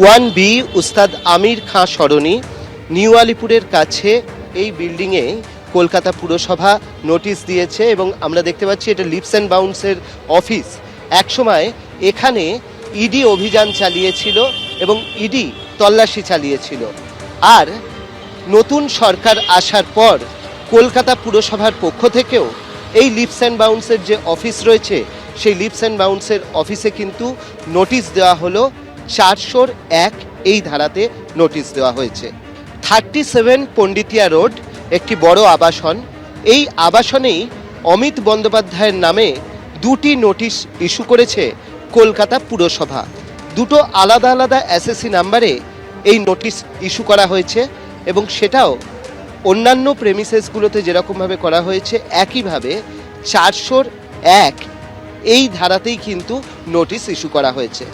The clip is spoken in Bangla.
1B উস্তাদ আমির খাঁ সরণি, নিউ আলিপুরের কাছে এই বিল্ডিংয়ে কলকাতা পুরসভা নোটিশ দিয়েছে এবং আমরা দেখতে পাচ্ছি এটা লিপস অ্যান্ড বাউন্সের অফিস। একসময় এখানে ইডি অভিযান চালিয়েছিল এবং ইডি তল্লাশি চালিয়েছিল। আর নতুন সরকার আসার পর কলকাতা পুরসভার পক্ষ থেকেও এই লিপস অ্যান্ড বাউন্সের যে অফিস রয়েছে সেই লিপস অ্যান্ড বাউন্সের অফিসে কিন্তু নোটিশ দেওয়া হলো। 401 এই ধারাতে নোটিশ দেওয়া হয়েছে। 37 পণ্ডিতিয়া রোড একটি বড় আবাসন। এই আবাসনেই অমিত বন্দ্যোপাধ্যায়ের নামে দুটি নোটিশ ইস্যু করেছে কলকাতা পুরসভা। দুটো আলাদা আলাদা এসএসসি নাম্বারে এই নোটিশ ইস্যু করা হয়েছে এবং সেটাও অন্যান্য প্রেমিসেসগুলোতে যেরকমভাবে করা হয়েছে একইভাবে 401 এই ধারাতেই কিন্তু নোটিশ ইস্যু করা হয়েছে।